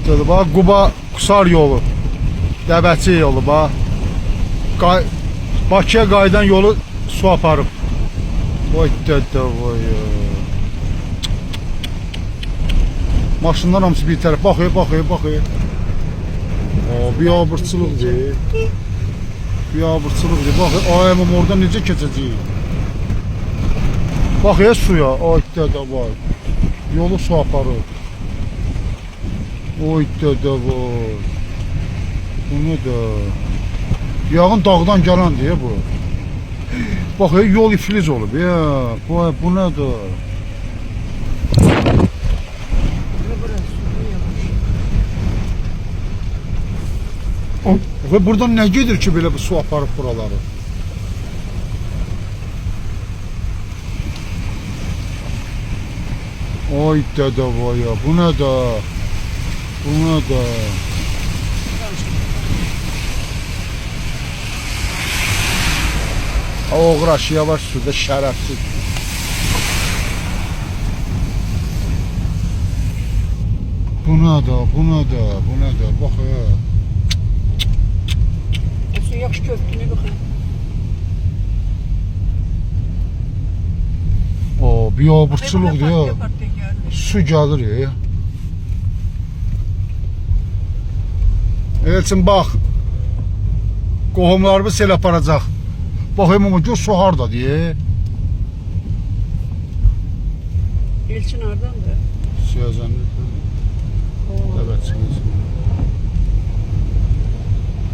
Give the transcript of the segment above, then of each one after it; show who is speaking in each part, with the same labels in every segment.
Speaker 1: Dedi bax, Quba Qusar yolu, Dəbəçi yolu bax. Bakıya qayıdan yolu su aparıb. Vay dədə vay. Maşınlar hamısı bir tərəf baxıyor. Biabırçılıqdır. Bax, ayımım orada necə keçəcəyik? Bax, suya, ay dədə vay. Yolu su aparıb. Oy dədə vay. Bu nədir? Yağın dağdan gələn deyə bu. Bax, yol iflic olub ya. Bu nədir? Və buradan nə gedir ki, belə bir su aparıb buraları? Ay dədə vay ya, bu nədir? Oğraş, yavaş suda şərəfsiz. Bu nədir? Bax ya.
Speaker 2: Su yaxşı köpdüyünə baxın.
Speaker 1: Biabırçılıqdır ya. Su gəlir ya. Elçin bax. Qohumlarımız sel aparacaq. Baxayım ama gör su harda diye.
Speaker 2: Elçin hardandır?
Speaker 1: Siyazanlı. Evet,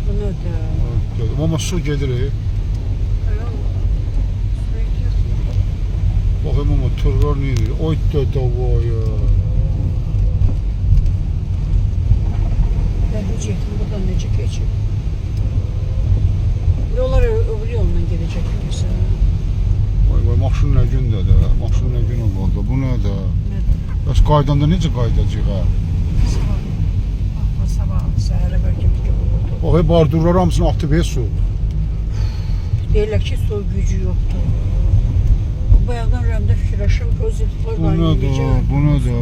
Speaker 2: Bu nədir?
Speaker 1: Ama su gelir. Bakayım ama tırlar neydi? Oy dədə vay ya.
Speaker 2: Ben bu cihetim buradan necə keçib? Yollar öbür yolundan gedəcək bilirsən.
Speaker 1: Vay, maşın nə gündədir? Maşın nə gün oldu? Bu nədir? Bəs qaydanda necə qaydacaq ha?
Speaker 2: Sabah, səhərə bəlkə bir gün oldu.
Speaker 1: Bax, bardurlar hamısını atıb su.
Speaker 2: Deyirlər ki, su gücü yoxdur. Bayaqdan rəmdə fikirləşim, pozitivlər qaynayacaq.
Speaker 1: Bu nədir?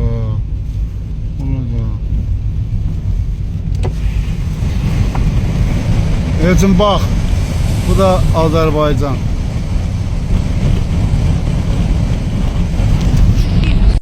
Speaker 1: Elçin bax, bu da Azərbaycan.